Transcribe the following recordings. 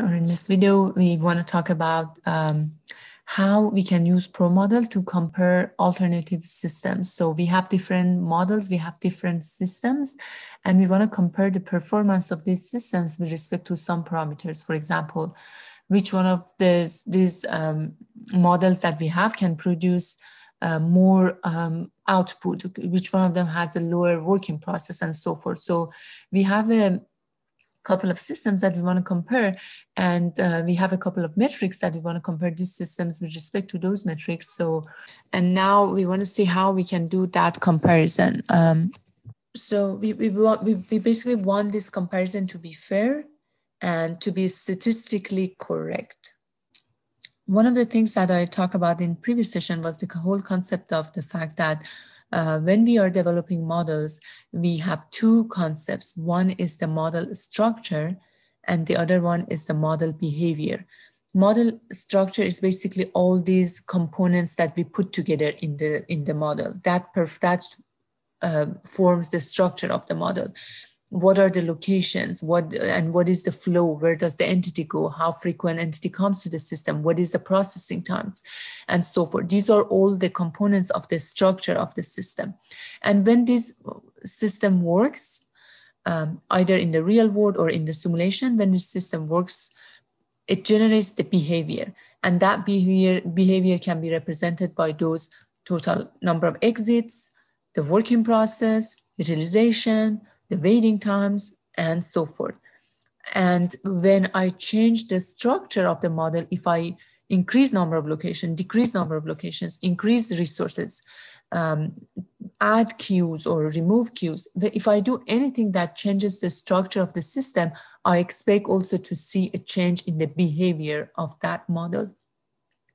Or in this video, we want to talk about how we can use ProModel to compare alternative systems. So we have different models, we have different systems, and we want to compare the performance of these systems with respect to some parameters. For example, which one of these models that we have can produce more output, which one of them has a lower working process, and so forth. So we have a couple of systems that we want to compare, and we have a couple of metrics that we want to compare these systems with respect to those metrics. So, and now we want to see how we can do that comparison. So we basically want this comparison to be fair and to be statistically correct. One of the things that I talked about in previous session was the whole concept of the fact that when we are developing models, we have two concepts. One is the model structure, and the other one is the model behavior. Model structure is basically all these components that we put together in the model. That forms the structure of the model. What are the locations? What is the flow? Where does the entity go? How frequent entity comes to the system? What is the processing times? And so forth. These are all the components of the structure of the system. And when this system works, either in the real world or in the simulation, when this system works, it generates the behavior. And that behavior can be represented by those total number of exits, the working process, utilization, the waiting times, and so forth. And when I change the structure of the model, if I increase number of locations, decrease number of locations, increase resources, add queues or remove queues, if I do anything that changes the structure of the system, I expect also to see a change in the behavior of that model.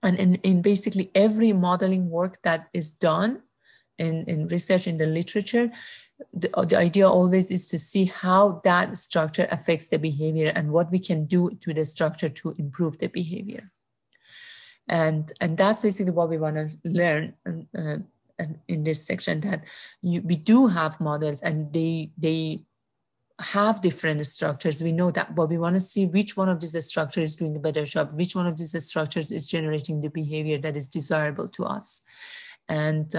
And in basically every modeling work that is done in research in the literature, the idea always is to see how that structure affects the behavior and what we can do to the structure to improve the behavior. And that's basically what we want to learn in this section, that we do have models and they have different structures. We know that, but we want to see which one of these structures is doing a better job, which one of these structures is generating the behavior that is desirable to us. And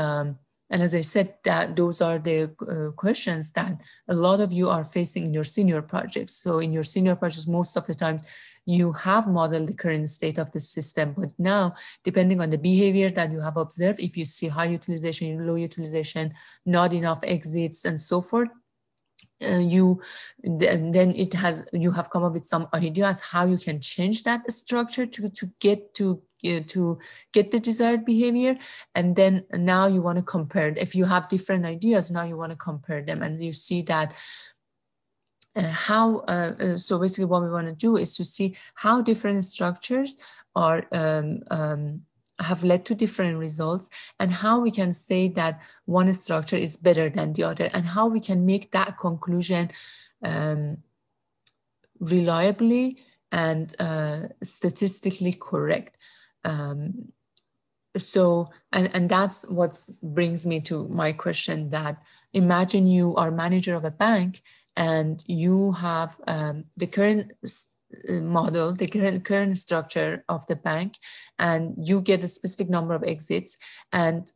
as I said, that those are the questions that a lot of you are facing in your senior projects. So in your senior projects, most of the time, you have modeled the current state of the system. But now, depending on the behavior that you have observed, if you see high utilization, low utilization, not enough exits, and so forth, you have come up with some ideas how you can change that structure to get the desired behavior. And then now you want to compare. If you have different ideas, now you want to compare them, and you see that so basically what we want to do is to see how different structures are have led to different results, and how we can say that one structure is better than the other, and how we can make that conclusion reliably and statistically correct. So that's what brings me to my question, that imagine you are manager of a bank and you have the current model, the current structure of the bank, and you get a specific number of exits. And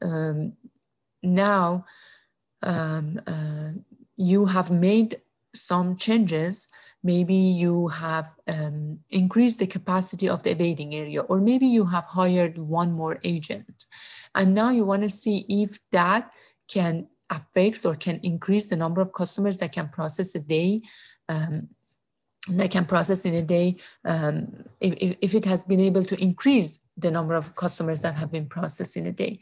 now you have made some changes. Maybe you have increased the capacity of the evading area, or maybe you have hired one more agent. And now you want to see if that can affect or can increase the number of customers that can process a day, if it has been able to increase the number of customers that have been processed in a day.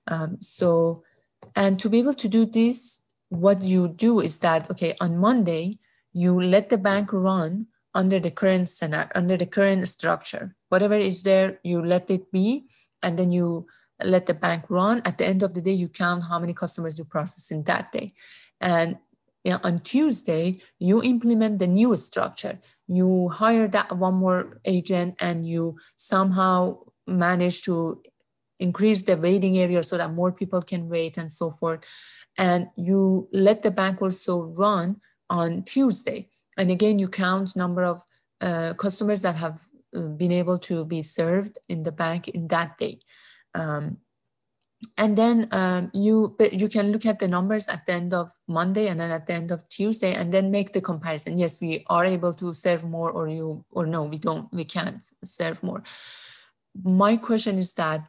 And to be able to do this, what you do is that, okay, on Monday, you let the bank run under the current scenario, under the current structure. Whatever is there, you let it be, and then you let the bank run. At the end of the day, you count how many customers you process in that day. And on Tuesday, you implement the new structure. You hire that one more agent, and you somehow manage to increase the waiting area so that more people can wait, and so forth. And you let the bank also run on Tuesday. And again, you count number of customers that have been able to be served in the bank in that day. And then you can look at the numbers at the end of Monday and then at the end of Tuesday, and then make the comparison. Yes, we are able to serve more, or no, we can't serve more. My question is that,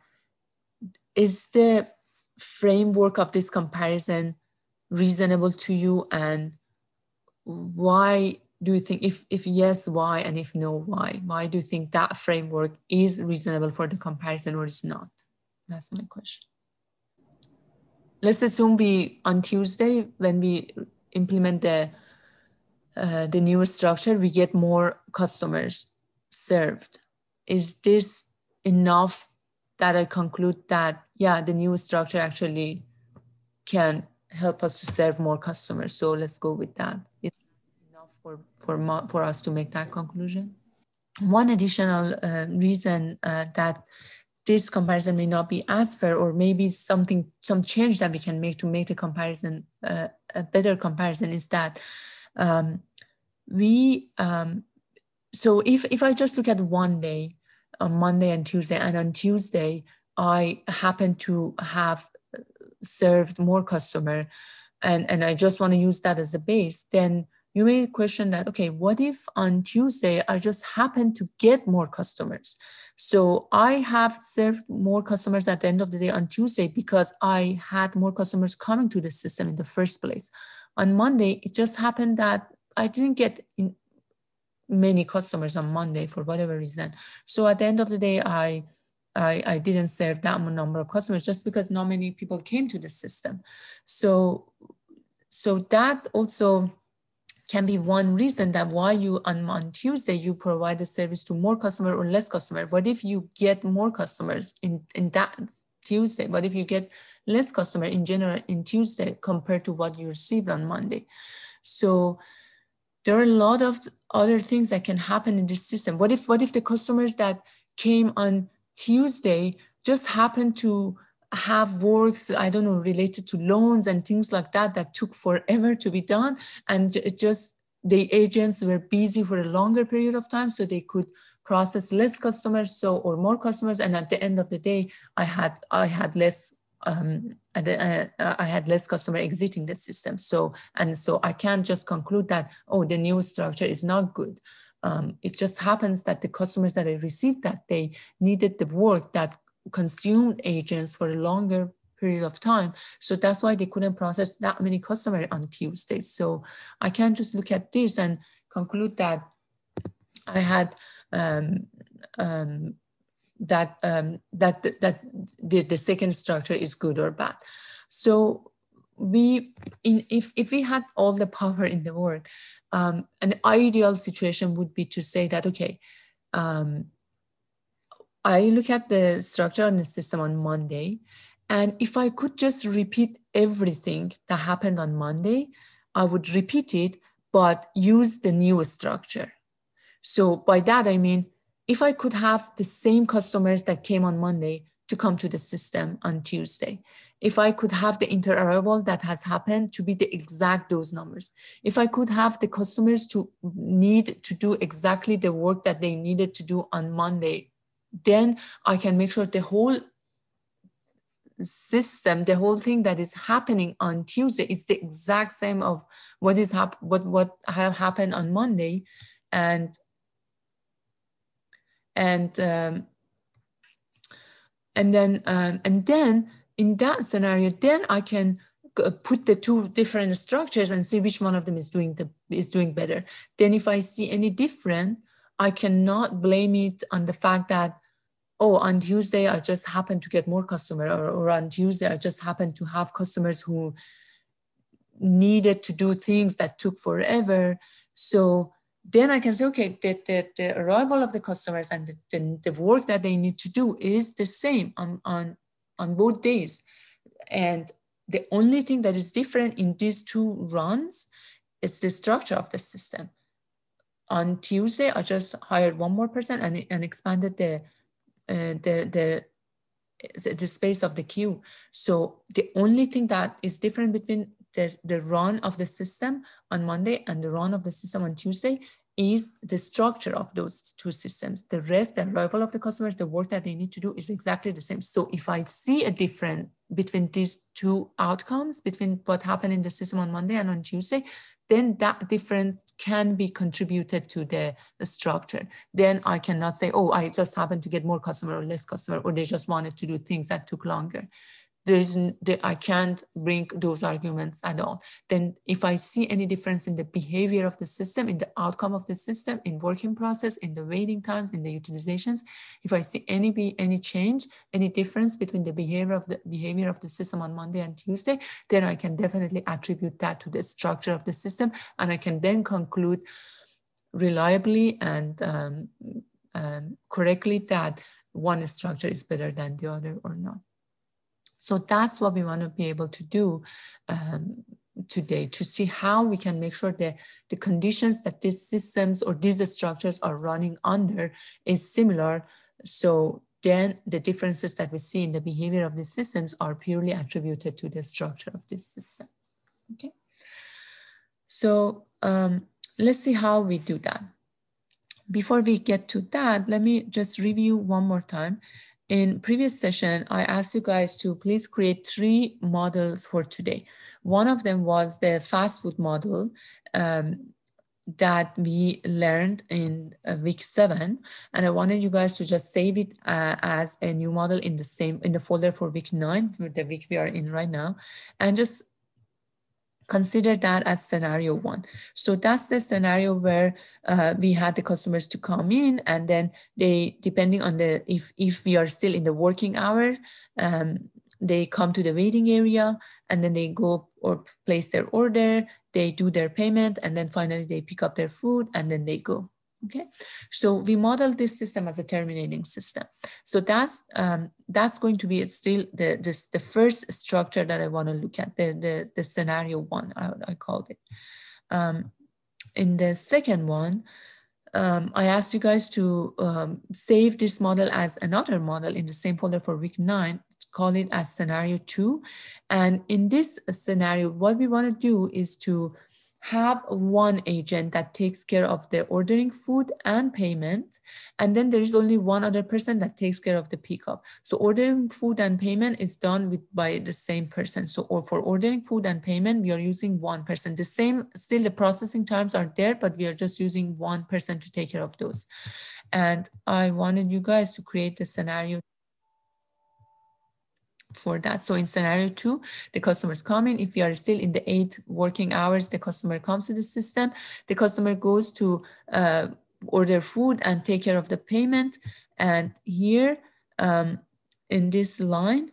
is the framework of this comparison reasonable to you, and why do you think, if yes, why, and if no, why do you think that framework is reasonable for the comparison or is not? That's my question. Let's assume on Tuesday, when we implement the new structure, we get more customers served. Is this enough that I conclude that, yeah, the new structure actually can help us to serve more customers? So let's go with that. Is enough for us to make that conclusion? One additional reason that this comparison may not be as fair, or maybe some change that we can make to make the comparison a better comparison, is that so if I just look at one day, on Monday and Tuesday, and on Tuesday I happen to have served more customer, and I just want to use that as a base, then you may question that, okay, what if on Tuesday I just happen to get more customers? So I have served more customers at the end of the day on Tuesday because I had more customers coming to the system in the first place. On Monday, it just happened that I didn't get many customers on Monday for whatever reason. So at the end of the day, I didn't serve that number of customers just because not many people came to the system. So that also can be one reason that why you on Tuesday you provide the service to more customer or less customer. What if you get more customers in that Tuesday? What if you get less customer in general in Tuesday compared to what you received on Monday? So there are a lot of other things that can happen in this system. What if the customers that came on Tuesday just happened to have works, I don't know, related to loans and things like that took forever to be done, and just the agents were busy for a longer period of time, so they could process less customers, or more customers, and at the end of the day, I had less customer exiting the system. So I can't just conclude that, oh, the new structure is not good. It just happens that the customers that I received that day needed the work that consumed agents for a longer period of time. So that's why they couldn't process that many customers on Tuesday. So I can't just look at this and conclude that I had that the second structure is good or bad. So if we had all the power in the world, an ideal situation would be to say that, okay, I look at the structure and the system on Monday, and if I could just repeat everything that happened on Monday, I would repeat it, but use the new structure. So by that, I mean, if I could have the same customers that came on Monday to come to the system on Tuesday, if I could have the inter-arrival that has happened to be the exact those numbers, if I could have the customers to need to do exactly the work that they needed to do on Monday, then I can make sure the whole system, the whole thing that is happening on Tuesday is the exact same of what have happened on Monday, and then in that scenario, then I can put the two different structures and see which one of them is doing better. Then if I see any different, I cannot blame it on the fact that, oh, on Tuesday, I just happened to get more customers, or on Tuesday, I just happened to have customers who needed to do things that took forever. So then I can say, okay, the arrival of the customers and the work that they need to do is the same on both days. And the only thing that is different in these two runs is the structure of the system. On Tuesday, I just hired one more person and expanded the space of the queue. So the only thing that is different between the run of the system on Monday and the run of the system on Tuesday is the structure of those two systems. The rest, the arrival of the customers, the work that they need to do is exactly the same. So if I see a difference between these two outcomes, between what happened in the system on Monday and on Tuesday, then that difference can be contributed to the structure. Then I cannot say, oh, I just happened to get more customer or less customer, or they just wanted to do things that took longer. I can't bring those arguments at all. Then if I see any difference in the behavior of the system, in the outcome of the system, in working process, in the waiting times, in the utilizations, if I see any change, any difference between the behavior of the system on Monday and Tuesday, then I can definitely attribute that to the structure of the system, and I can then conclude reliably and correctly that one structure is better than the other or not. So that's what we want to be able to do today, to see how we can make sure that the conditions that these systems or these structures are running under is similar. So then the differences that we see in the behavior of these systems are purely attributed to the structure of these systems. Okay. So let's see how we do that. Before we get to that, let me just review one more time. In previous session, I asked you guys to please create 3 models for today. One of them was the fast food model that we learned in week 7, and I wanted you guys to just save it as a new model in the folder for week 9, for the week we are in right now, and just consider that as scenario 1. So that's the scenario where we had the customers to come in, and then they, depending on if we are still in the working hour, they come to the waiting area, and then they go or place their order, they do their payment, and then finally they pick up their food, and then they go. Okay, so we model this system as a terminating system. So that's going to be still the first structure that I want to look at, the scenario 1, I called it. In the second one, I asked you guys to save this model as another model in the same folder for week 9, call it as scenario 2. And in this scenario, what we want to do is to have one agent that takes care of the ordering food and payment, and then there is only one other person that takes care of the pickup. So ordering food and payment is done by the same person. So for ordering food and payment, we are using one person. The same, still the processing times are there, but we are just using one person to take care of those. And I wanted you guys to create the scenario for that. So in scenario 2, the customers come in. If we are still in the 8 working hours, the customer comes to the system. The customer goes to order food and take care of the payment. And here in this line,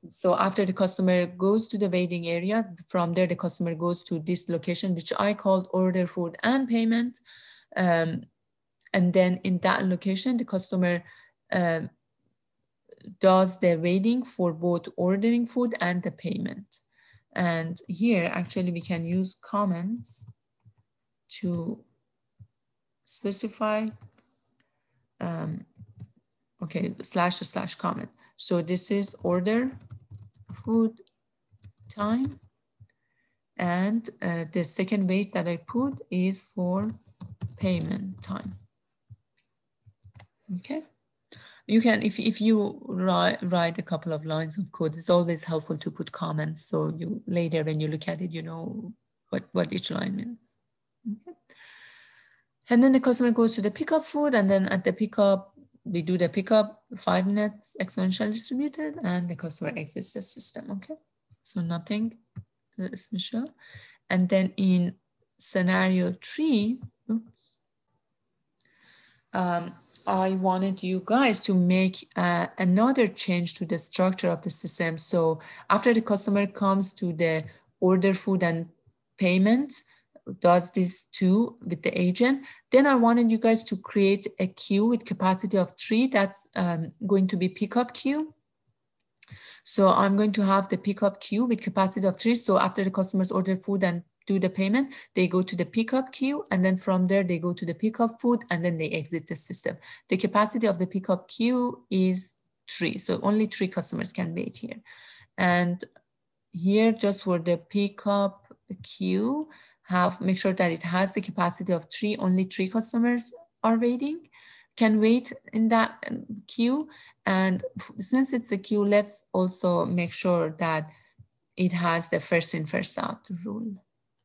so after the customer goes to the waiting area, from there the customer goes to this location, which I called order food and payment. And then in that location, the customer does the waiting for both ordering food and the payment. And here, actually, we can use comments to specify, okay, / comment. So this is order food time. And the second wait that I put is for payment time. Okay. You can, if you write a couple of lines of code, it's always helpful to put comments, so you later when you look at it, you know what each line means. Okay. And then the customer goes to the pickup food, and then at the pickup, we do the pickup 5 minutes exponentially distributed, and the customer exits the system. Okay, so nothing special. And then in scenario 3, oops. I wanted you guys to make another change to the structure of the system. So after the customer comes to the order food and payment, does these 2 with the agent, then I wanted you guys to create a queue with capacity of 3 that's going to be pickup queue. So I'm going to have the pickup queue with capacity of 3. So after the customers order food and do the payment, they go to the pickup queue, and then from there they go to the pickup food, and then they exit the system. The capacity of the pickup queue is 3, so only 3 customers can wait here. And here, just for the pickup queue, make sure that it has the capacity of only three customers are waiting, can wait in that queue. And since it's a queue, let's also make sure that it has the first in, first out rule.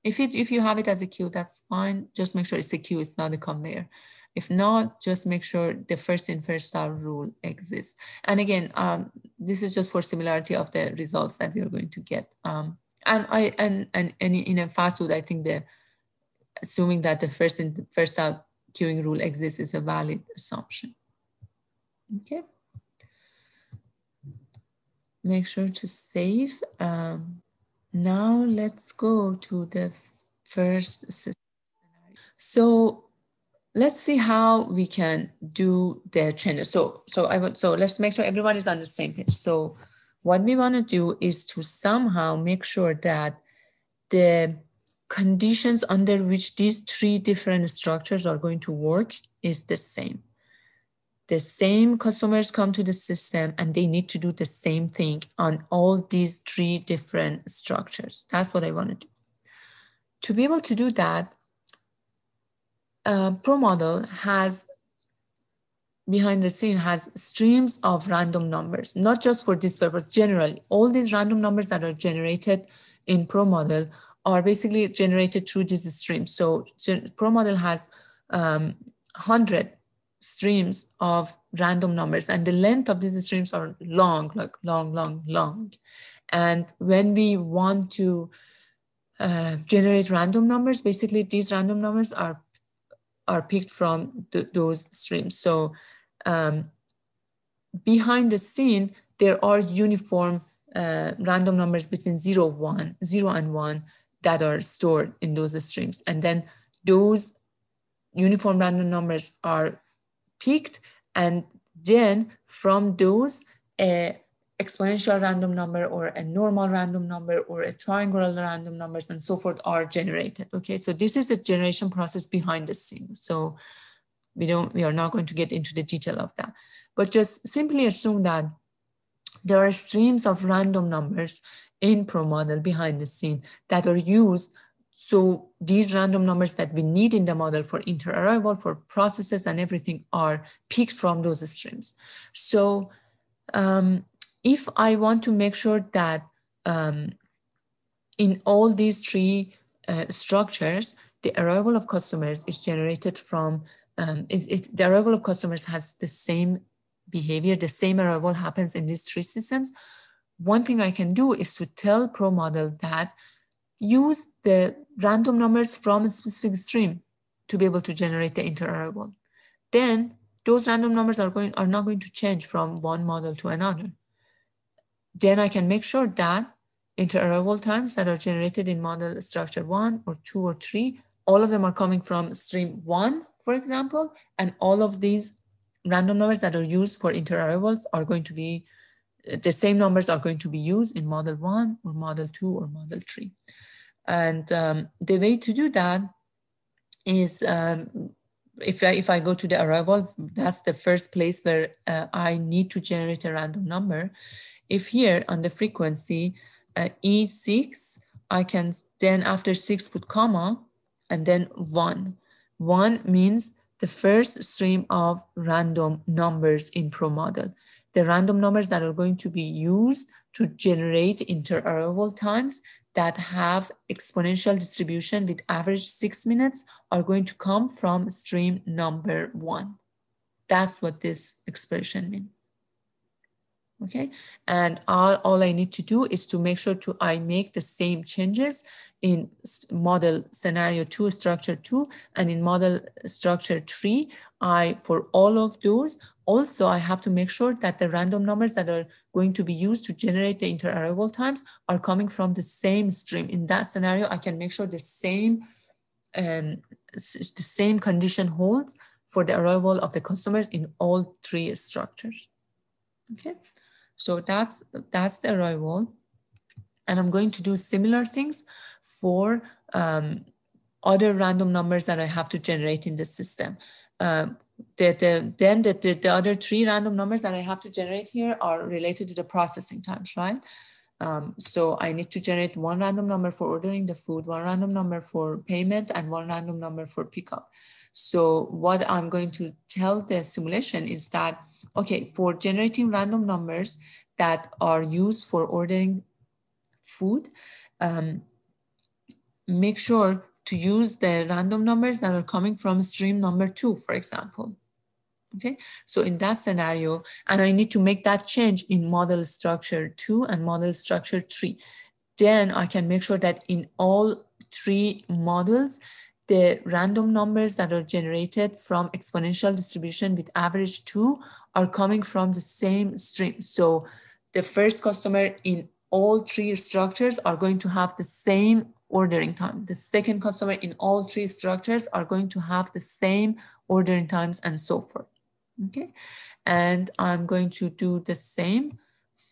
If you have it as a queue, that's fine. Just make sure it's a queue, it's not a conveyor. If not, just make sure the first in, first out rule exists. And again, this is just for similarity of the results that we are going to get. And in a fast food, I think assuming that the first in, first out queuing rule exists is a valid assumption. Okay. Make sure to save. Now let's go to the first system scenario. So let's see how we can do the changes. So let's make sure everyone is on the same page. So what we want to do is to somehow make sure that the conditions under which these three different structures are going to work is the same. The same customers come to the system and they need to do the same thing on all these three different structures. That's what I want to do. To be able to do that, ProModel has, behind the scene, has streams of random numbers, not just for this purpose. Generally, all these random numbers that are generated in ProModel are basically generated through these streams. So ProModel has 100 streams of random numbers, and the length of these streams are long, like long. And when we want to generate random numbers, basically these random numbers are picked from those streams. So behind the scene, there are uniform random numbers between 0 and 1 that are stored in those streams. And then those uniform random numbers are picked, and then from those, a exponential random number or a normal random number or a triangular random numbers and so forth are generated. Okay, so this is the generation process behind the scene. So we are not going to get into the detail of that, but just simply assume that there are streams of random numbers in ProModel behind the scene that are used. So these random numbers that we need in the model for inter-arrival, for processes and everything, are picked from those streams. So if I want to make sure that in all these three structures, the arrival of customers is generated from, the arrival of customers has the same behavior, the same arrival happens in these three systems, one thing I can do is to tell ProModel that use the random numbers from a specific stream to be able to generate the inter-arrival. Then those random numbers are not going to change from one model to another. Then I can make sure that inter-arrival times that are generated in model structure 1 or 2 or 3, all of them are coming from stream 1, for example, and all of these random numbers that are used for inter-arrivals are going to be, the same numbers are going to be used in model 1 or model 2 or model 3. And the way to do that is if I go to the arrival, that's the first place where I need to generate a random number. If here on the frequency E6, I can then after 6 put comma and then 1. 1 means the first stream of random numbers in ProModel. The random numbers that are going to be used to generate inter-arrival times that have exponential distribution with average 6 minutes are going to come from stream number 1. That's what this expression means. Okay, and all I need to do is to make sure I make the same changes in model scenario 2, structure 2, and in model structure 3, for all of those, also I have to make sure that the random numbers that are going to be used to generate the inter-arrival times are coming from the same stream. In that scenario, I can make sure the same condition holds for the arrival of the customers in all 3 structures. Okay. So that's the arrival. And I'm going to do similar things for other random numbers that I have to generate in the system. Then the other 3 random numbers that I have to generate here are related to the processing times, right? So I need to generate one random number for ordering the food, one random number for payment, and one random number for pickup. So what I'm going to tell the simulation is that, okay, for generating random numbers that are used for ordering food, make sure to use the random numbers that are coming from stream number 2, for example. Okay, so in that scenario, and I need to make that change in model structure 2 and model structure 3. Then I can make sure that in all 3 models, the random numbers that are generated from exponential distribution with average 2 are coming from the same stream. So the first customer in all 3 structures are going to have the same ordering time. The second customer in all 3 structures are going to have the same ordering times, and so forth. Okay, and I'm going to do the same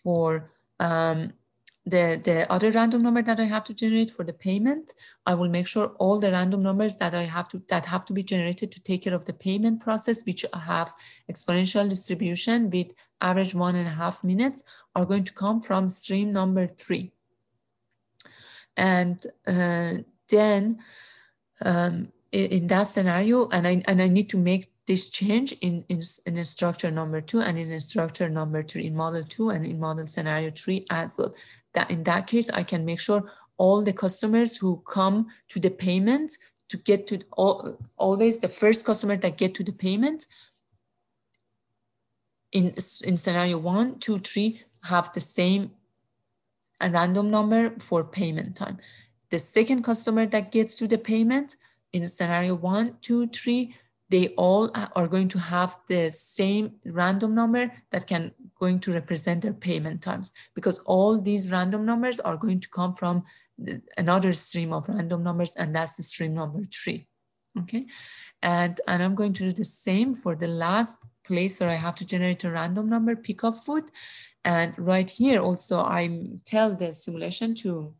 for the other random number that I have to generate for the payment. I will make sure all the random numbers that have to be generated to take care of the payment process, which have exponential distribution with average 1.5 minutes, are going to come from stream number 3. And then in that scenario, and I need to make this change in structure number 2 and in structure number 3, in model 2 and in model scenario 3 as well. That in that case, I can make sure all the customers who come to the payment to get to always the first customer that get to the payment in scenario 1, 2, 3 have the same a random number for payment time. The second customer that gets to the payment in scenario 1, 2, 3, they all are going to have the same random number that going to represent their payment times, because all these random numbers are going to come from another stream of random numbers, and that's the stream number 3. Okay, and I'm going to do the same for the last place where I have to generate a random number, pick up food. And right here also, I tell the simulation to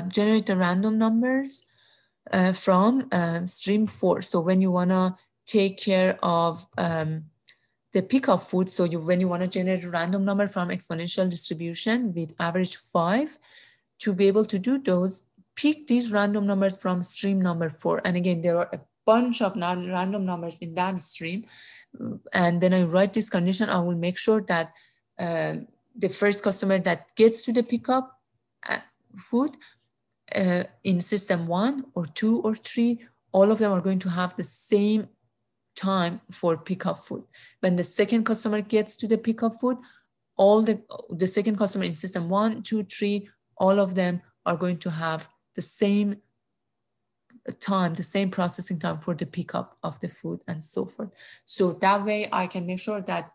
generate the random numbers from stream 4. So when you want to take care of the pickup food, so when you want to generate a random number from exponential distribution with average 5, to be able to do those, pick these random numbers from stream number 4. And again, there are a bunch of random numbers in that stream. And then I write this condition. I will make sure that the first customer that gets to the pickup food in system 1 or 2 or 3, all of them are going to have the same time for pickup food. When the second customer gets to the pickup food, all the second customer in system 1, 2, 3, all of them are going to have the same time, the same processing time for the pickup of the food, and so forth. So that way I can make sure that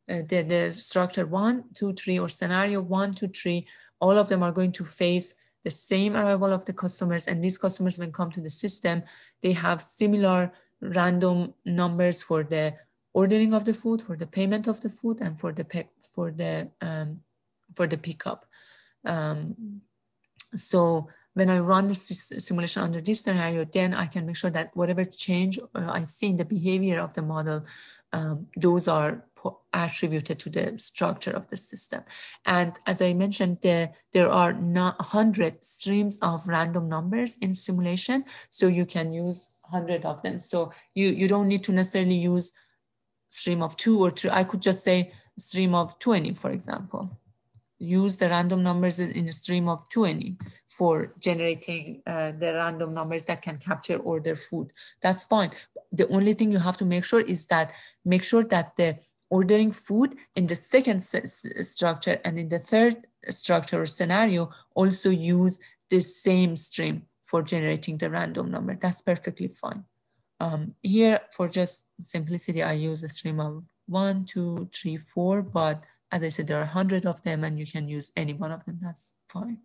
the structure 1, 2, 3 or scenario 1, 2, 3, all of them are going to face the same arrival of the customers, and these customers, when come to the system, they have similar random numbers for the ordering of the food, for the payment of the food, and for the pickup. So when I run this simulation under this scenario, then I can make sure that whatever change I see in the behavior of the model, those are attributed to the structure of the system. And as I mentioned, there are 100 streams of random numbers in simulation, so you can use 100 of them. So you don't need to necessarily use stream of 2 or 3. I could just say stream of 20, for example. Use the random numbers in a stream of 20 for generating the random numbers that can capture order food. That's fine. The only thing you have to make sure is that the ordering food in the second structure and in the third structure or scenario also use the same stream for generating the random number. That's perfectly fine. Here, for just simplicity, I use a stream of 1, 2, 3, 4, but as I said, there are 100 of them, and you can use any one of them. That's fine.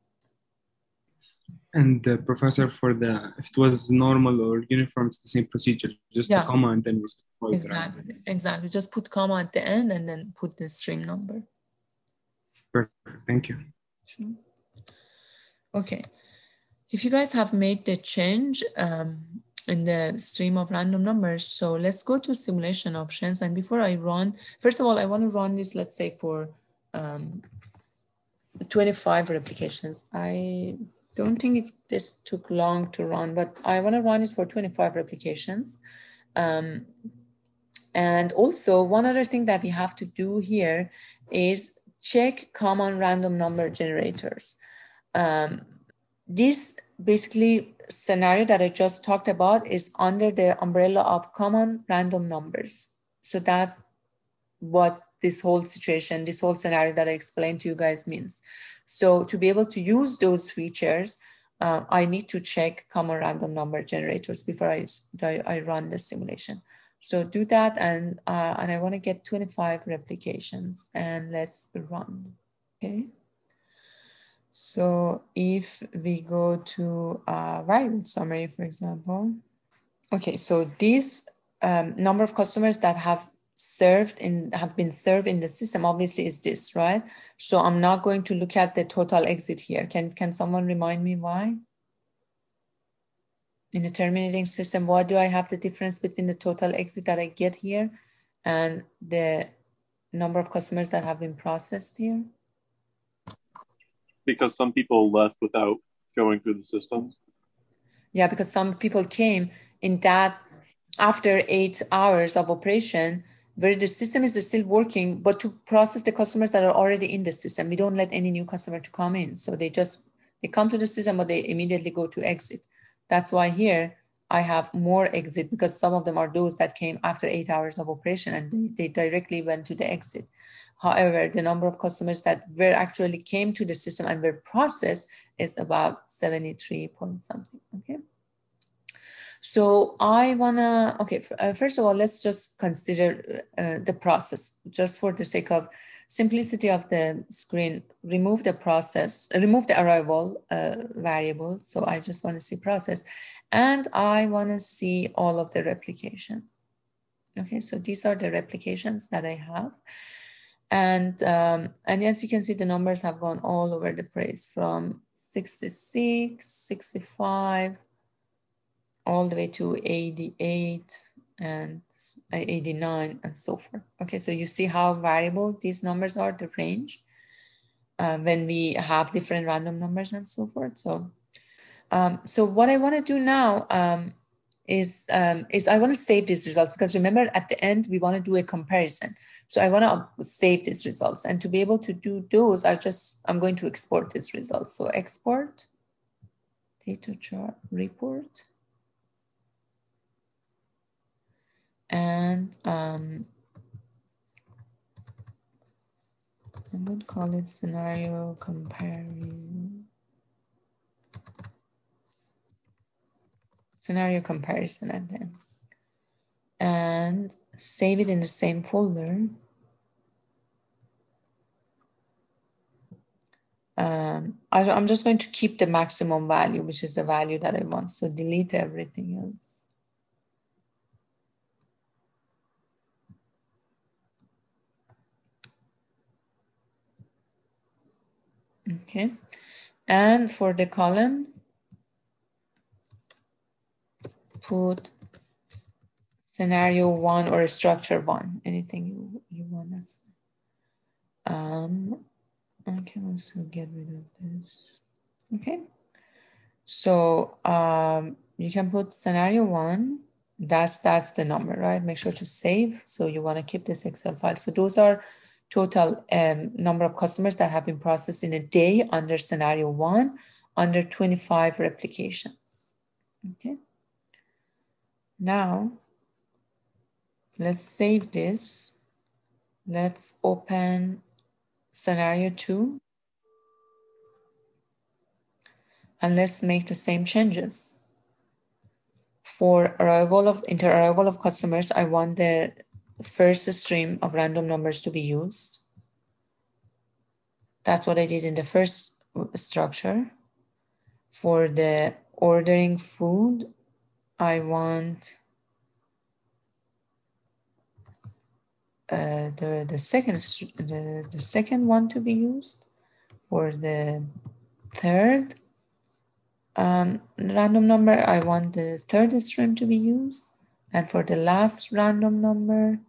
And Professor, if it was normal or uniform, it's the same procedure, just a comma and then we Exactly. Just put comma at the end and then put the stream number. Perfect. Thank you. Sure. Okay. If you guys have made the change in the stream of random numbers, so let's go to simulation options. And before I run, first of all, I want to run this, let's say for 25 replications. I don't think this took long to run, but I want to run it for 25 replications. And also one other thing that we have to do here is check common random number generators. This basically scenario that I just talked about is under the umbrella of common random numbers. So that's what this whole situation, this whole scenario that I explained to you guys means. So to be able to use those features, I need to check common random number generators before I run the simulation. So do that, and I want to get 25 replications, and let's run. Okay. So if we go to variable summary, for example, okay. So this number of customers that have been served in the system obviously is this, right? So I'm not going to look at the total exit here. Can someone remind me why? In the terminating system, why do I have the difference between the total exit that I get here and the number of customers that have been processed here? Because some people left without going through the systems. Yeah, because some people came in that after 8 hours of operation, where the system is still working, but to process the customers that are already in the system, we don't let any new customer to come in. So they come to the system, but they immediately go to exit. That's why here I have more exit, because some of them are those that came after 8 hours of operation and they directly went to the exit. However, the number of customers that were actually came to the system and were processed is about 73 point something, okay? So I wanna, okay, first of all, let's just consider the process, just for the sake of simplicity of the screen, remove the arrival variable. So I just wanna see process, and I wanna see all of the replications. Okay, so these are the replications that I have. And as you can see, the numbers have gone all over the place from 66, 65, all the way to 88 and 89 and so forth. Okay, so you see how variable these numbers are, the range, when we have different random numbers and so forth. So, so what I want to do now is I want to save these results, because remember at the end we want to do a comparison. So I want to save these results, and to be able to do those, I'm going to export these results. So export data chart report. And I would call it scenario comparing. Scenario comparison at the end. And save it in the same folder. I'm just going to keep the maximum value, which is the value that I want. So delete everything else. Okay, and for the column, put scenario 1 or structure 1, anything you want. That's I can also get rid of this. Okay, so you can put scenario 1. That's the number, right? Make sure to save. So you want to keep this Excel file. So those are total number of customers that have been processed in a day under scenario 1, under 25 replications. Okay. Now, let's save this. Let's open scenario 2. And let's make the same changes. For inter-arrival of customers, I want the first stream of random numbers to be used. That's what I did in the first structure. For the ordering food, I want the second one to be used. For the third random number, I want the third stream to be used. And for the last random number,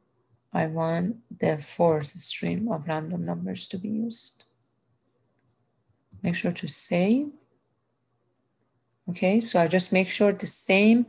I want the fourth stream of random numbers to be used. Make sure to save. Okay, so I just make sure the same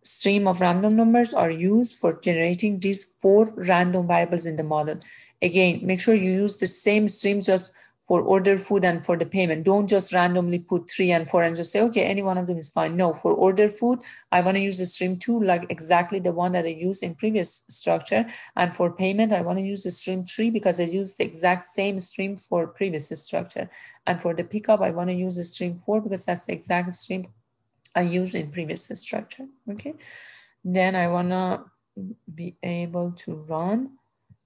stream of random numbers are used for generating these 4 random variables in the model. Again, make sure you use the same stream just for order food and for the payment. Don't just randomly put 3 and 4 and just say, okay, any one of them is fine. No, for order food, I want to use the stream 2, like exactly the one that I used in previous structure. And for payment, I want to use the stream 3 because I used the exact same stream for previous structure. And for the pickup, I want to use the stream 4 because that's the exact stream I used in previous structure. Okay. Then I want to be able to run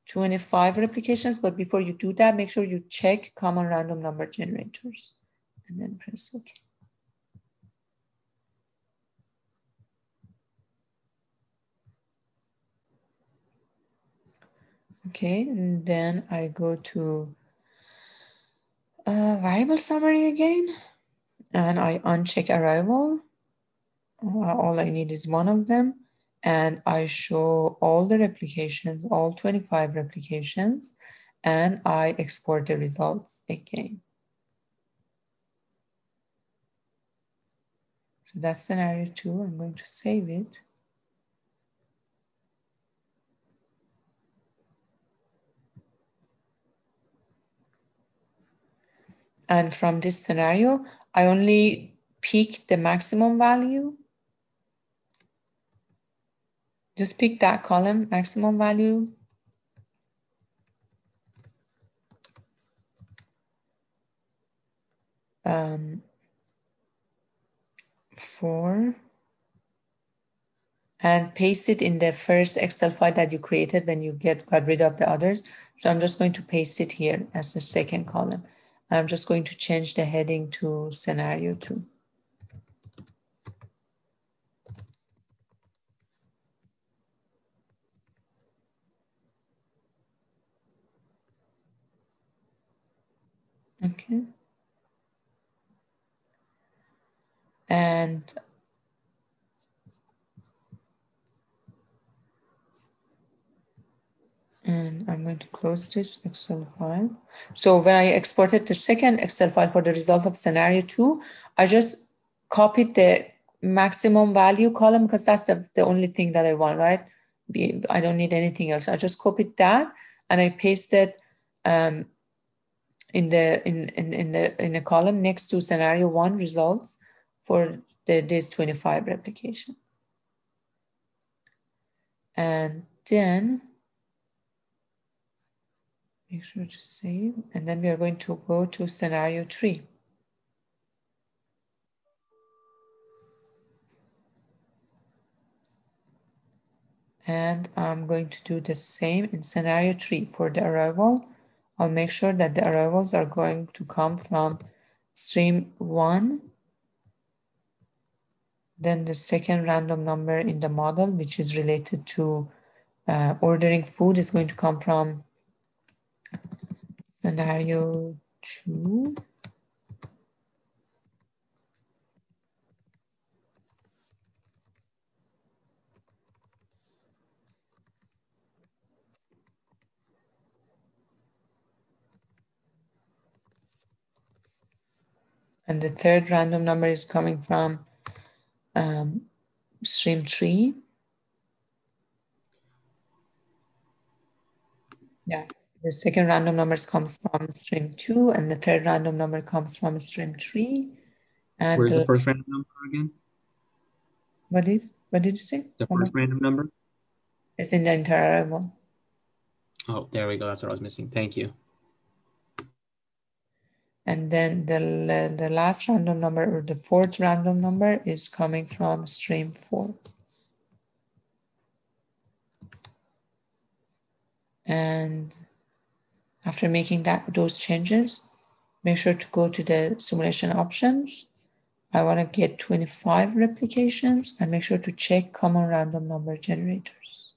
25 replications, but before you do that, make sure you check common random number generators and then press OK. Okay, and then I go to variable summary again, and I uncheck arrival. All I need is one of them, and I show all the replications, all 25 replications, and I export the results again. So that's scenario 2. I'm going to save it. And from this scenario, I only pick the maximum value. Just pick that column, maximum value. For and paste it in the first Excel file that you created when you got rid of the others. So I'm just going to paste it here as the second column. I'm just going to change the heading to scenario 2. Okay. And I'm going to close this Excel file. So when I exported the second Excel file for the result of scenario 2, I just copied the maximum value column because that's the only thing that I want, right? I don't need anything else. I just copied that and I pasted in a column next to scenario 1 results for these 25 replications. And then make sure to save, and then we are going to go to scenario 3. And I'm going to do the same in scenario 3 for the arrival. I'll make sure that the arrivals are going to come from stream 1, then the second random number in the model, which is related to ordering food, is going to come from scenario 2. And the third random number is coming from stream 3. Yeah, the second random number comes from stream 2, and the third random number comes from stream 3. And where's the first random number again? What did you say? The first random number? It's in the entire one. Oh, there we go. That's what I was missing. Thank you. And then the last random number, or the fourth random number, is coming from stream 4. And after making those changes, make sure to go to the simulation options. I want to get 25 replications and make sure to check common random number generators.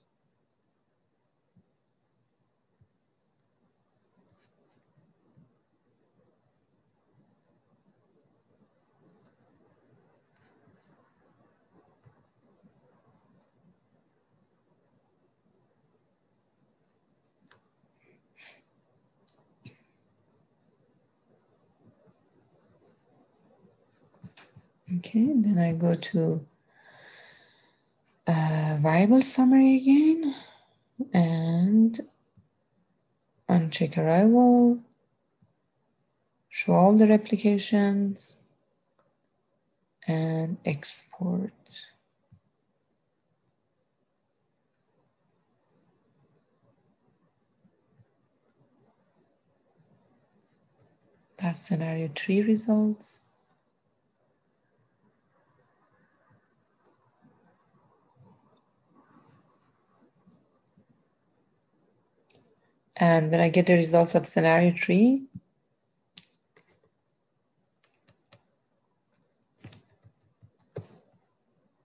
Okay, then I go to variable summary again and uncheck arrival, show all the replications and export. That's scenario 3 results. And when I get the results of scenario 3,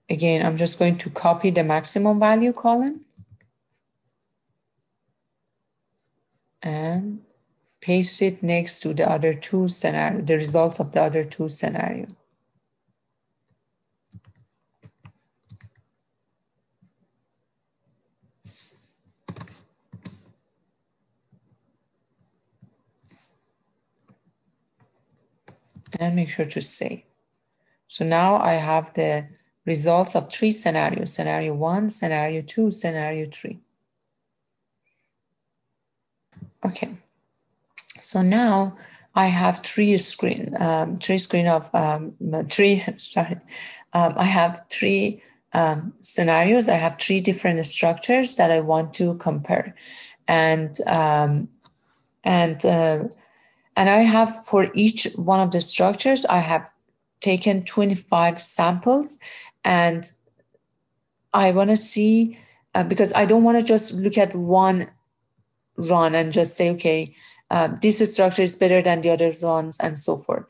again, I'm just going to copy the maximum value column and paste it next to the other two scenarios, the results of the other two scenarios. And make sure to save. So now I have the results of 3 scenarios, scenario 1, scenario 2, scenario 3. Okay, so now I have three screens of I have 3 scenarios. I have 3 different structures that I want to compare, and I have, for each one of the structures, I have taken 25 samples, and I want to see, because I don't want to just look at one run and just say, okay, this structure is better than the other ones and so forth.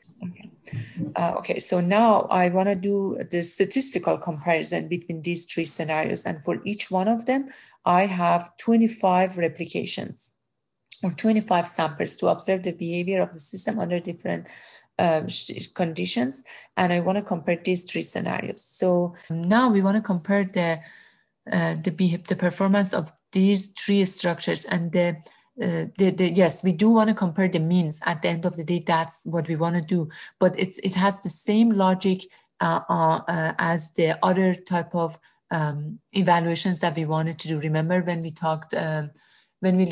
Okay, so now I want to do the statistical comparison between these 3 scenarios. And for each one of them, I have 25 replications or 25 samples to observe the behavior of the system under different conditions. And I want to compare these 3 scenarios. So now we want to compare the performance of these 3 structures, and yes, we do want to compare the means at the end of the day. That's what we want to do, but it has the same logic as the other type of evaluations that we wanted to do. Remember when we talked when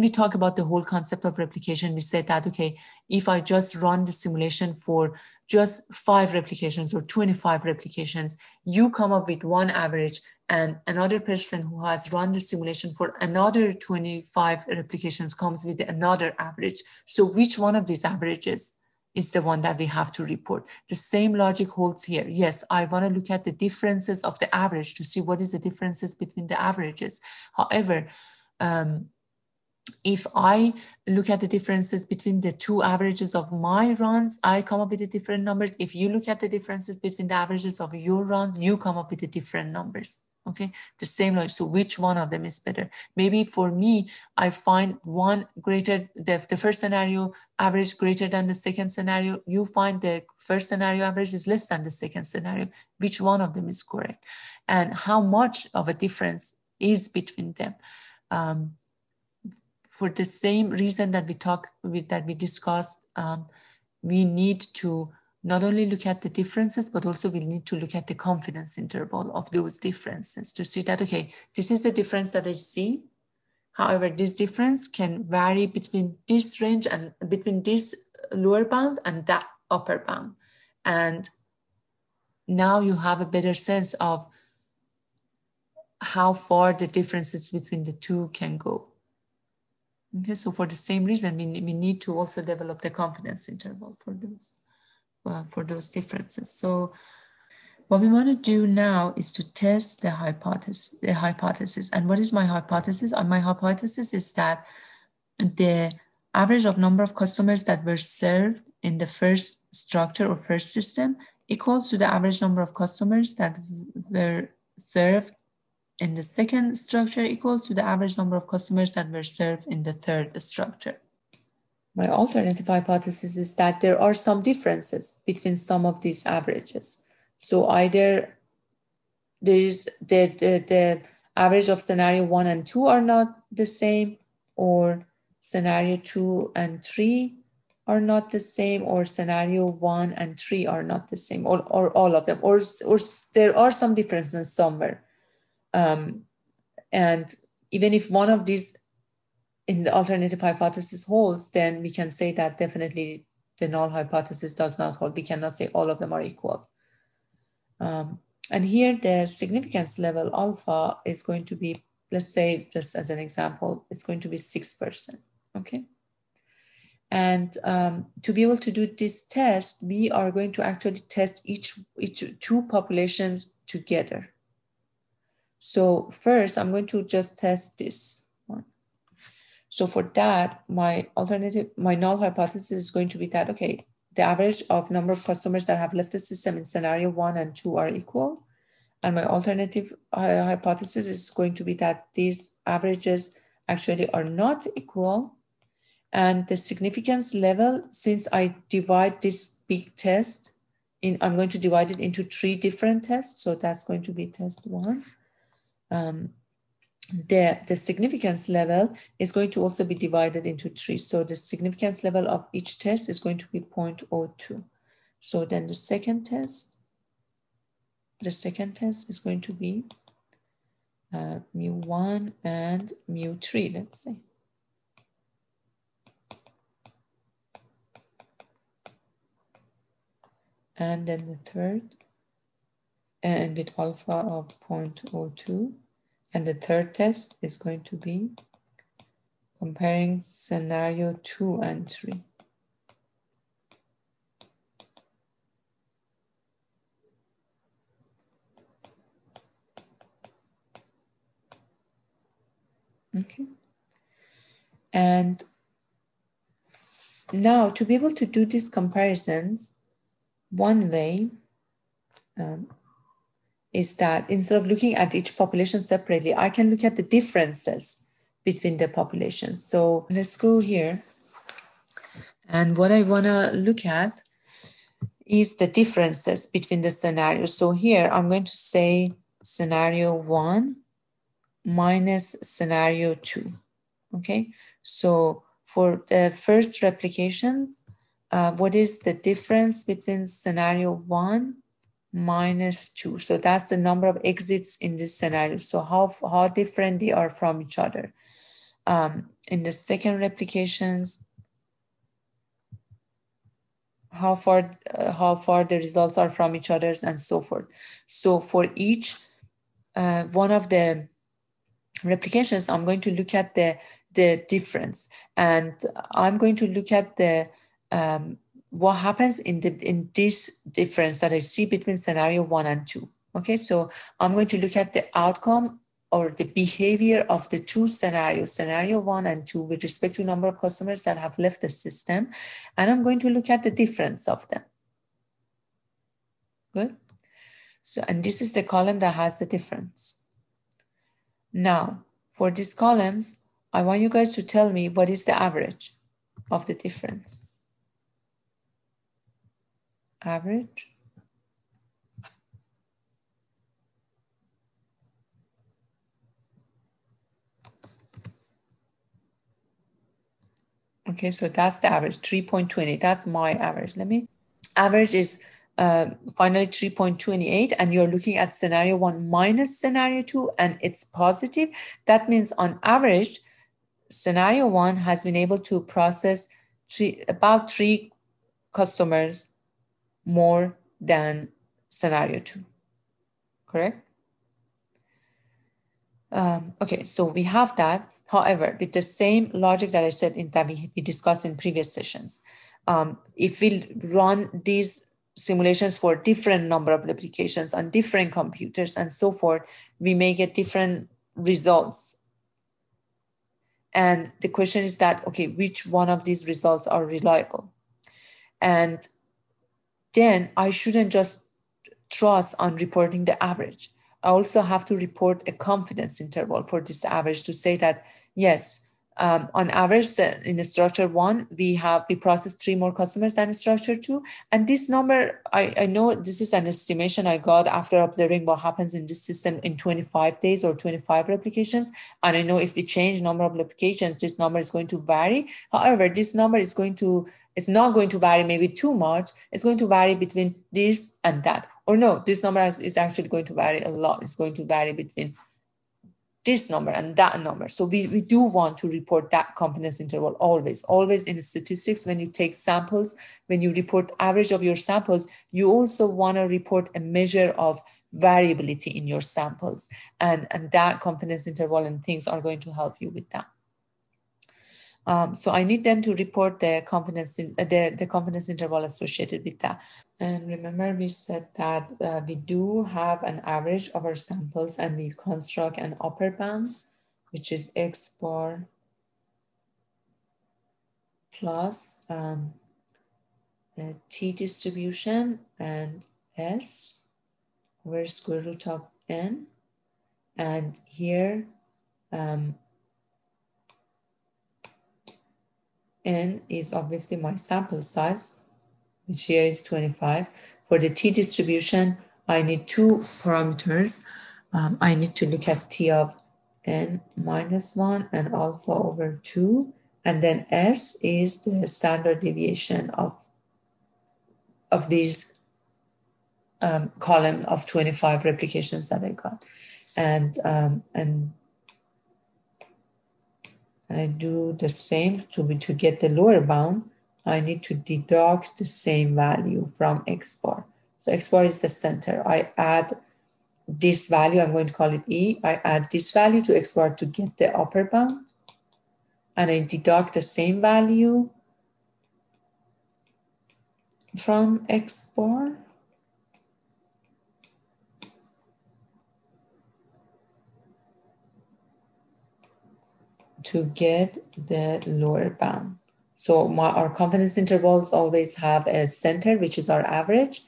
we talk about the whole concept of replication, we said that, okay, if I just run the simulation for just 5 replications or 25 replications, you come up with one average, and another person who has run the simulation for another 25 replications comes with another average. So which one of these averages is the one that we have to report? The same logic holds here. Yes, I want to look at the differences of the average to see what is the differences between the averages. However, if I look at the differences between the 2 averages of my runs, I come up with the different numbers. If you look at the differences between the averages of your runs, you come up with the different numbers. Okay, the same logic. So which one of them is better? Maybe for me, I find one greater, the first scenario average greater than the second scenario. You find the first scenario average is less than the second scenario. Which one of them is correct? And how much of a difference is between them? For the same reason that we discussed, we need to not only look at the differences, but also we need to look at the confidence interval of those differences to see that, okay, this is the difference that I see. However, this difference can vary between this range and between this lower bound and that upper bound. And now you have a better sense of how far the differences between the two can go. Okay, so for the same reason, we need to also develop the confidence interval for those differences. So what we want to do now is to test the hypothesis. And what is my hypothesis? My hypothesis is that the average of number of customers that were served in the first structure or first system equals to the average number of customers that were served in the second structure equals to the average number of customers that were served in the third structure. My alternative hypothesis is that there are some differences between some of these averages. So either there is the average of scenario 1 and 2 are not the same, or scenario 2 and 3 are not the same, or scenario 1 and 3 are not the same, or all of them, or there are some differences somewhere. And even if one of these in the alternative hypothesis holds, then we can say that definitely the null hypothesis does not hold. We cannot say all of them are equal. And here the significance level alpha is going to be, let's say, just as an example, it's going to be 6%, okay? And to be able to do this test, we are going to actually test each two populations together. So first, I'm going to just test this one. So for that, my null hypothesis is going to be that, okay, the average of number of customers that have left the system in scenario 1 and 2 are equal. And my alternative hypothesis is going to be that these averages actually are not equal. And the significance level, since I divide this big test, I'm going to divide it into 3 different tests. So that's going to be test 1. The significance level is going to also be divided into 3. So the significance level of each test is going to be 0.02. So then the second test is going to be mu1 and mu3, let's say. And then the third, and with alpha of 0.02. And the third test is going to be comparing scenario 2 and 3. Okay. And now to be able to do these comparisons, one way is that instead of looking at each population separately, I can look at the differences between the populations. So let's go here. And what I want to look at is the differences between the scenarios. So here I'm going to say scenario 1 minus scenario 2. Okay, so for the first replication, what is the difference between scenario 1 minus 2? So that's the number of exits in this scenario. So how different they are from each other. In the second replications, how far the results are from each other, and so forth. So for each one of the replications, I'm going to look at the difference, and I'm going to look at the what happens in this difference that I see between scenario 1 and 2. Okay, so I'm going to look at the outcome or the behavior of the two scenarios, scenario 1 and 2, with respect to number of customers that have left the system, and I'm going to look at the difference of them. Good. So, and this is the column that has the difference. Now, for these columns, I want you guys to tell me what is the average of the difference. Average. Okay, so that's the average, 3.20. That's my average. Average is finally 3.28, and you're looking at scenario 1 minus scenario 2, and it's positive. That means on average, scenario 1 has been able to process about 3 customers more than scenario 2, correct? Okay, so we have that. However, with the same logic that I said that we discussed in previous sessions, if we run these simulations for different number of replications on different computers and so forth, we may get different results. And the question is that, okay, which one of these results are reliable? And then I shouldn't just trust on reporting the average. I also have to report a confidence interval for this average to say that, yes, On average, in structure 1, we process 3 more customers than structure 2. And this number, I know this is an estimation I got after observing what happens in this system in 25 days or 25 replications. And I know if we change number of replications, this number is going to vary. However, this number is it's not going to vary maybe too much. It's going to vary between this and that. Or no, this number is actually going to vary a lot. It's going to vary between this number and that number. So we do want to report that confidence interval always in statistics. When you take samples, when you report average of your samples, you also want to report a measure of variability in your samples, and that confidence interval and things are going to help you with that. So I need them to report the confidence the confidence interval associated with that. And remember, we said that we do have an average of our samples, and we construct an upper bound, which is X bar plus T distribution and S over square root of N. And here, N is obviously my sample size, which here is 25. For the T distribution, I need 2 parameters. I need to look at T of N minus 1 and alpha over 2. And then S is the standard deviation of these column of 25 replications that I got. And I do the same to get the lower bound. I need to deduct the same value from X bar. So X bar is the center. I add this value, I'm going to call it E. I add this value to X bar to get the upper bound. And I deduct the same value from X bar. To get the lower bound. So our confidence intervals always have a center, which is our average,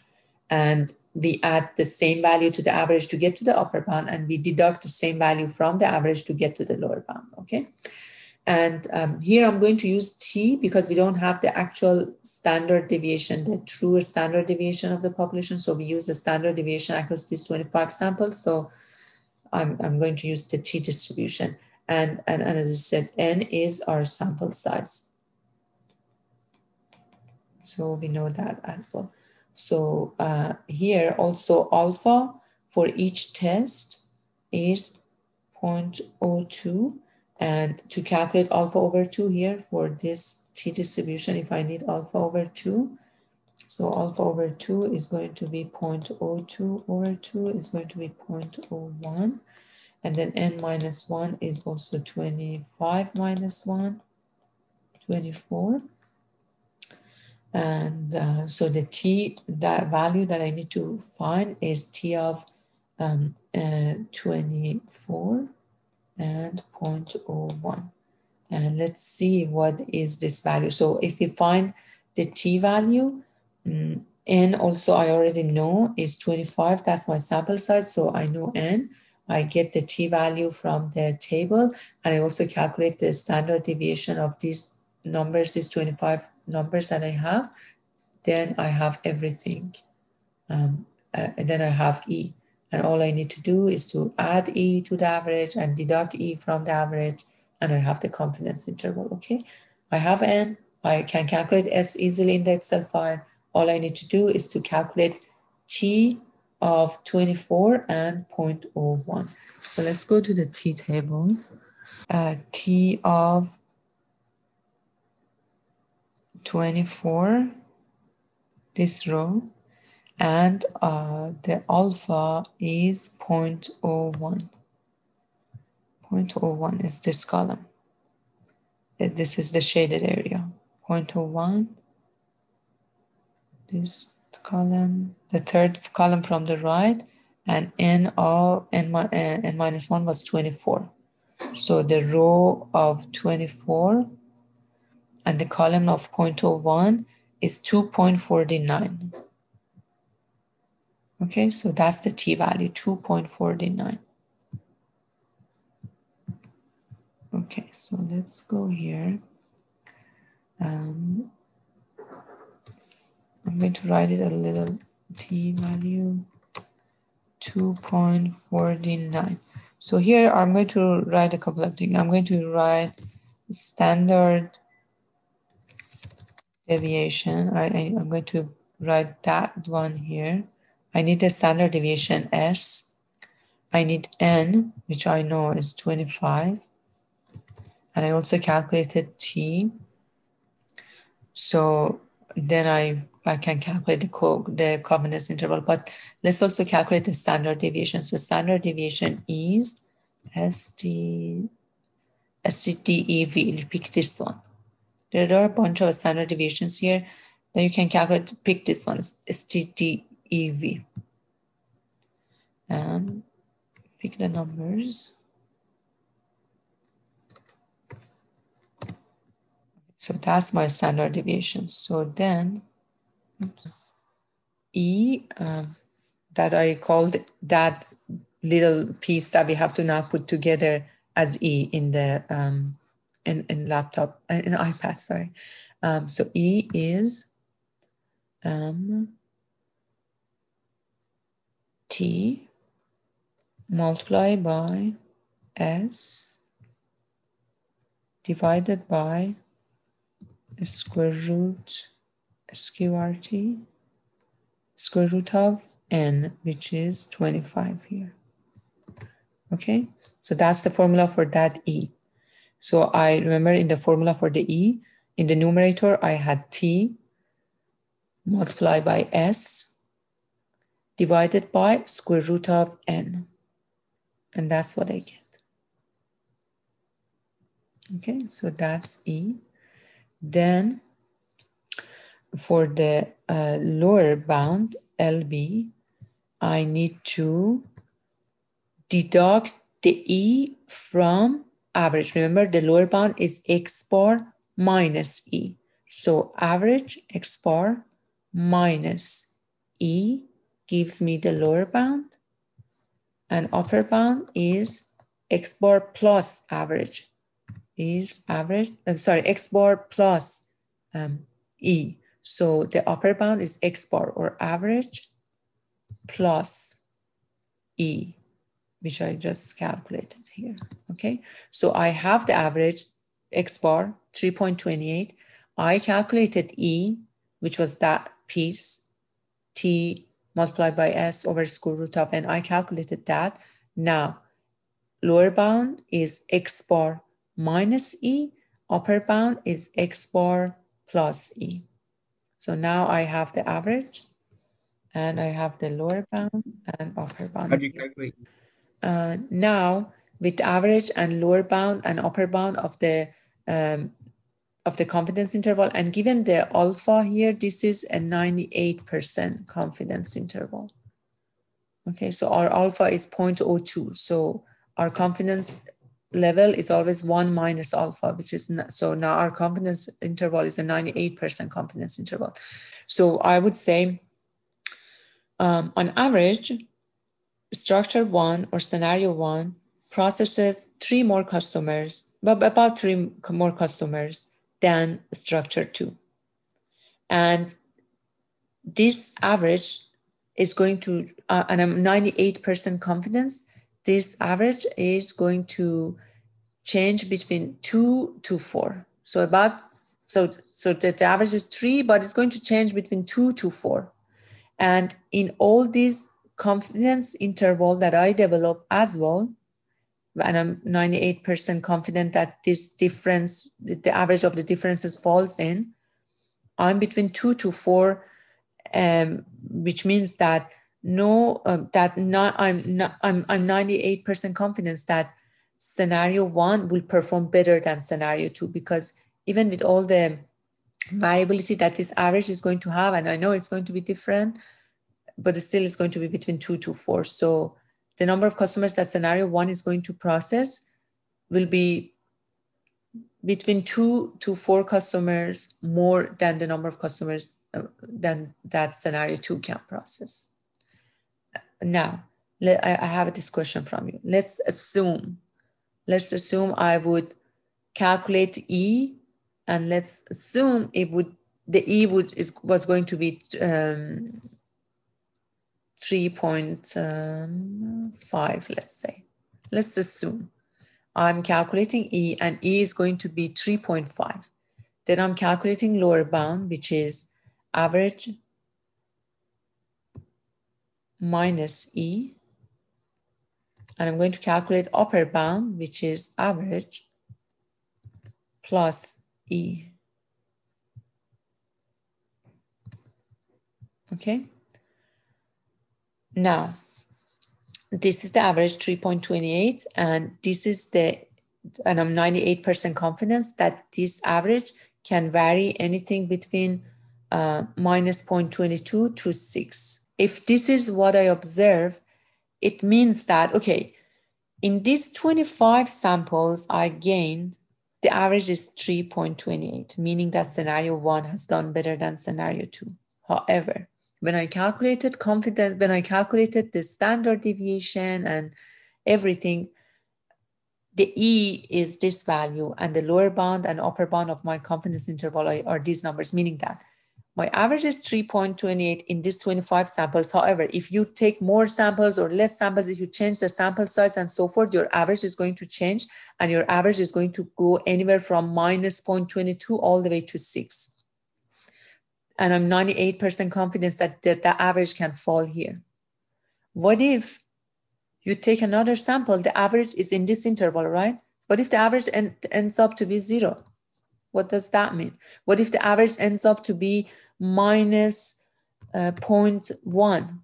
and we add the same value to the average to get to the upper bound, and we deduct the same value from the average to get to the lower bound, okay? And here I'm going to use T because we don't have the actual standard deviation, the true standard deviation of the population. So we use the standard deviation across these 25 samples. So I'm going to use the T distribution. And as I said, N is our sample size. So we know that as well. So here also alpha for each test is 0.02. And to calculate alpha over 2 here for this T distribution, if I need alpha over 2, so alpha over 2 is going to be 0.02 over 2 is going to be 0.01. And then N minus 1 is also 25 minus 1, 24. And so the T, that value that I need to find is T of 24 and 0.01. And let's see what is this value. So if we find the T value, N also I already know is 25. That's my sample size. So I know N. I get the T value from the table, and I also calculate the standard deviation of these numbers, these 25 numbers that I have. Then I have everything. And then I have E. And all I need to do is to add E to the average and deduct E from the average, and I have the confidence interval, okay? I have N. I can calculate S easily in the Excel file. All I need to do is to calculate T of 24 and 0.01. So let's go to the T table. T of 24, this row, and the alpha is 0.01. 0.01 is this column. This is the shaded area. 0.01, this column, the third column from the right, and N minus 1 was 24. So the row of 24 and the column of 0.01 is 2.49. Okay, so that's the T value, 2.49. Okay, so let's go here. I'm going to write it a little t value 2.49. So here I'm going to write a couple of things. I'm going to write standard deviation. I'm going to write that one here. I need a standard deviation S. I need N, which I know is 25. And I also calculated T. So then I can calculate the confidence interval, but let's also calculate the standard deviation. So standard deviation is STDEV. Pick this one. There are a bunch of standard deviations here. Then you can calculate, pick this one, STDEV. And pick the numbers. So that's my standard deviation. So then E, that I called that little piece that we have to now put together as E in the in laptop, in iPad, sorry. So E is T multiplied by S divided by square root SQRT square root of N, which is 25 here. Okay, so that's the formula for that E. So I remember in the formula for the E, in the numerator, I had T multiplied by S divided by square root of N. And that's what I get. Okay, so that's E. Then for the lower bound, LB, I need to deduct the E from average. Remember, the lower bound is X bar minus E. So average X bar minus E gives me the lower bound, and upper bound is X bar plus average is average, X bar plus E. So the upper bound is X bar or average plus E, which I just calculated here, okay? So I have the average X bar, 3.28. I calculated E, which was that piece, T multiplied by S over square root of N. I calculated that. Now, lower bound is X bar minus E, upper bound is X bar plus E. So now I have the average, and I have the lower bound and upper bound. How do you calculate? Now, with average and lower bound and upper bound of the confidence interval, and given the alpha here, this is a 98% confidence interval. Okay, so our alpha is 0.02. So our confidence level is always 1 minus alpha, which is not, so now our confidence interval is a 98% confidence interval. So I would say on average, structure 1 or scenario 1 processes 3 more customers, about 3 more customers than structure 2. And this average is going to, and I'm 98% confidence, this average is going to change between 2 to 4. So the average is 3, but it's going to change between 2 to 4. And in all these confidence interval that I develop as well, and I'm 98% confident that this difference, the average of the differences falls in, I'm between 2 to 4, which means that I'm 98% confidence that scenario 1 will perform better than scenario 2, because even with all the variability that this average is going to have, and I know it's going to be different, but still it's going to be between 2 to 4. So the number of customers that scenario 1 is going to process will be between 2 to 4 customers more than the number of customers than that scenario 2 can process. Now, I have this question from you. Let's assume I would calculate E, and let's assume the E was going to be 3.5, let's say. Let's assume I'm calculating E, and E is going to be 3.5. Then I'm calculating lower bound, which is average minus E. And I'm going to calculate upper bound, which is average plus E. Okay. Now, this is the average 3.28, and this is and I'm 98% confidence that this average can vary anything between minus 0.22 to 6. If this is what I observe, it means that, okay, in these 25 samples I gained, the average is 3.28, meaning that scenario 1 has done better than scenario 2. However, when I calculated the standard deviation and everything, the E is this value, and the lower bound and upper bound of my confidence interval are these numbers, meaning that my average is 3.28 in these 25 samples. However, if you take more samples or less samples, if you change the sample size and so forth, your average is going to change, and your average is going to go anywhere from minus 0.22 all the way to 6. And I'm 98% confident that the average can fall here. What if you take another sample, the average is in this interval, right? What if the average ends up to be 0? What does that mean? What if the average ends up to be minus 0.1?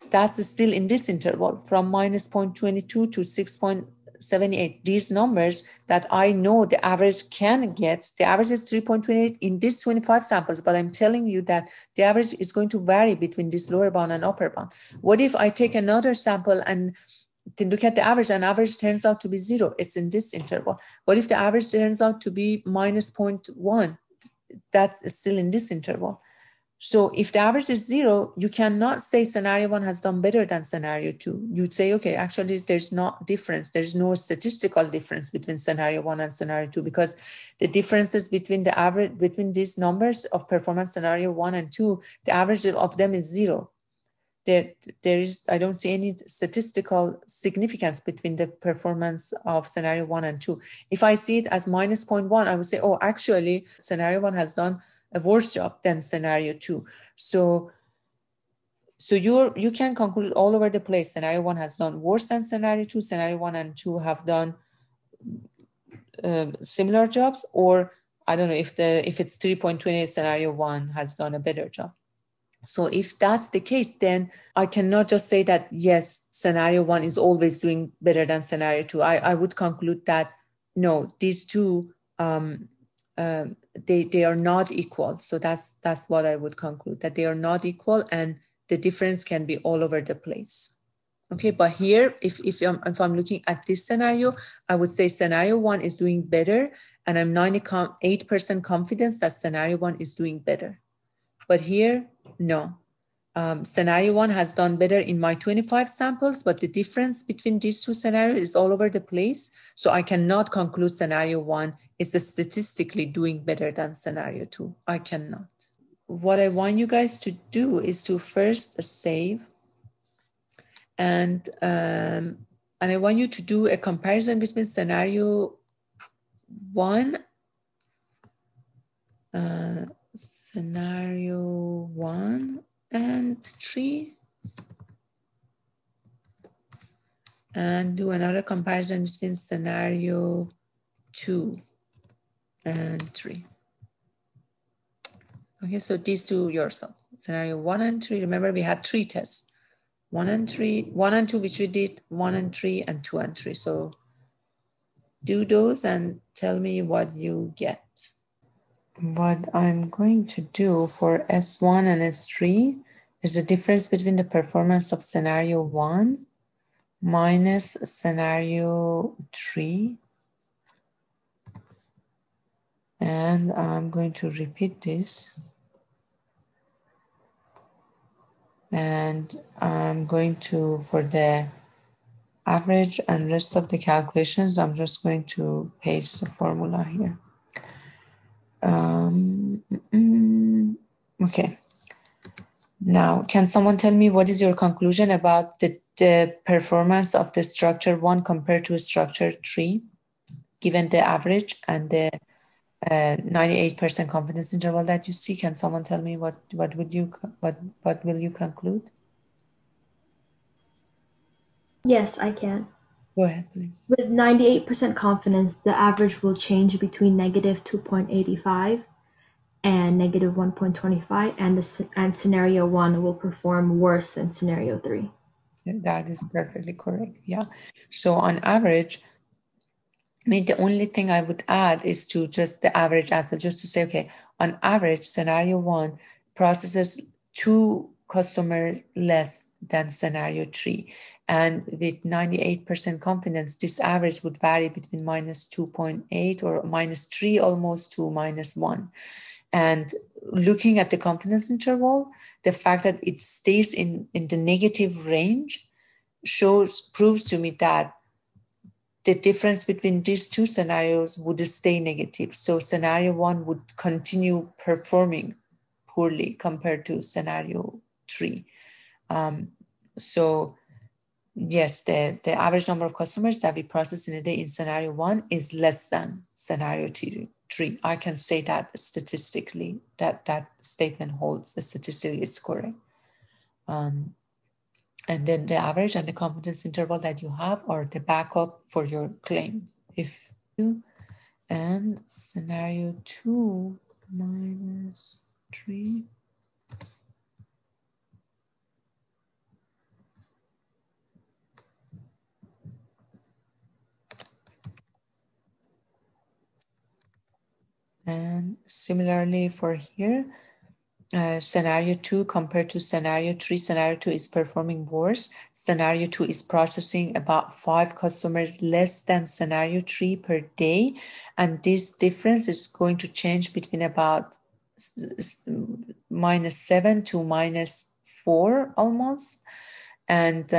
That's still in this interval from minus 0.22 to 6.78. These numbers that I know the average can get, the average is 3.28 in these 25 samples, but I'm telling you that the average is going to vary between this lower bound and upper bound. What if I take another sample and to look at the average, and average turns out to be 0? It's in this interval. What if the average turns out to be minus 0.1? That's still in this interval. So if the average is 0, you cannot say scenario 1 has done better than scenario 2. You'd say, okay, actually there's no difference. There's no statistical difference between scenario 1 and scenario 2, because the differences between the average, between these numbers of performance scenario 1 and 2, the average of them is 0. I don't see any statistical significance between the performance of scenario 1 and 2. If I see it as minus 0.1, I would say, oh, actually, scenario 1 has done a worse job than scenario 2. So you can conclude all over the place. Scenario 1 has done worse than scenario 2. Scenario 1 and 2 have done similar jobs, or I don't know if it's 3.28, scenario 1 has done a better job. So if that's the case, then I cannot just say that, yes, scenario 1 is always doing better than scenario 2. I would conclude that, no, these two, they are not equal. So that's what I would conclude, that they are not equal, and the difference can be all over the place. Okay, but here, if I'm looking at this scenario, I would say scenario 1 is doing better, and I'm 98% confident that scenario 1 is doing better. But here, no. Scenario 1 has done better in my 25 samples, but the difference between these two scenarios is all over the place. So I cannot conclude scenario 1 is statistically doing better than scenario 2. I cannot. What I want you guys to do is to first save, and I want you to do a comparison between scenario 1, scenario 1 and 3, and do another comparison between scenario 2 and 3. Okay, so these two yourself. Scenario 1 and 3, remember we had 3 tests. 1 and 3, 1 and 2, which we did, 1 and 3, and 2 and 3. So do those and tell me what you get. What I'm going to do for S1 and S3 is the difference between the performance of scenario 1 minus scenario 3. And I'm going to repeat this. And I'm going to, for the average and rest of the calculations, I'm just going to paste the formula here. Okay. Now, can someone tell me what is your conclusion about the performance of the structure 1 compared to structure 3, given the average and the 98% confidence interval that you see? Can someone tell me what will you conclude? Yes, I can. Go ahead, please. With 98% confidence, the average will change between negative 2.85 and negative 1.25, and scenario 1 will perform worse than scenario 3. That is perfectly correct. Yeah. So on average, I mean, the only thing I would add is to just the average as well, just to say, okay, on average, scenario 1 processes 2 customers less than scenario 3. And with 98% confidence, this average would vary between minus 2.8 or minus 3 almost to minus 1. And looking at the confidence interval, the fact that it stays in the negative range proves to me that the difference between these two scenarios would stay negative. So scenario 1 would continue performing poorly compared to scenario 3. So yes, the average number of customers that we process in a day in scenario 1 is less than scenario 3. I can say that statistically, that statement holds. Statistically, it's correct. And then the average and the confidence interval that you have are the backup for your claim. If you and scenario 2 minus 3. And similarly for here, scenario 2 compared to scenario 3, scenario 2 is performing worse. Scenario 2 is processing about 5 customers less than scenario 3 per day. And this difference is going to change between about minus 7 to minus 4 almost. And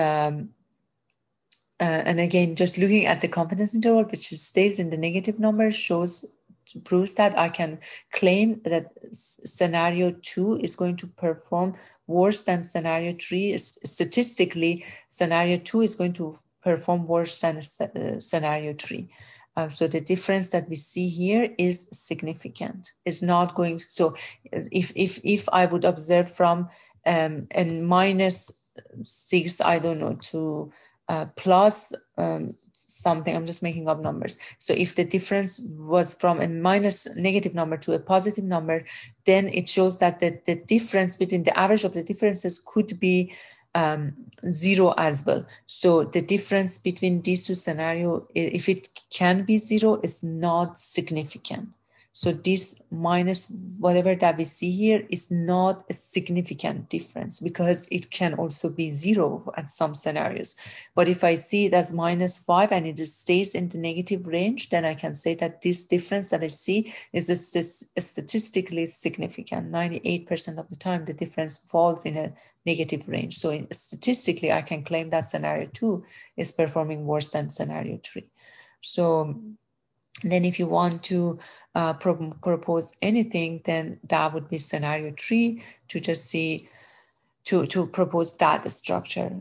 again, just looking at the confidence interval, which stays in the negative number, proves that I can claim that scenario 2 is going to perform worse than scenario 3. Statistically, scenario 2 is going to perform worse than scenario 3. So the difference that we see here is significant. It's not going. So if I would observe from and minus 6, I don't know, to plus something, I'm just making up numbers. So if the difference was from a minus negative number to a positive number, then it shows that the difference between the average of the differences could be 0 as well. So the difference between these two scenarios, if it can be 0, is not significant. So this minus whatever that we see here is not a significant difference because it can also be 0 at some scenarios. But if I see it as minus 5 and it stays in the negative range, then I can say that this difference that I see is statistically significant. 98% of the time, the difference falls in a negative range. So statistically, I can claim that scenario 2 is performing worse than scenario 3. So then if you want to propose anything, then that would be scenario 3 to just see, to propose that structure.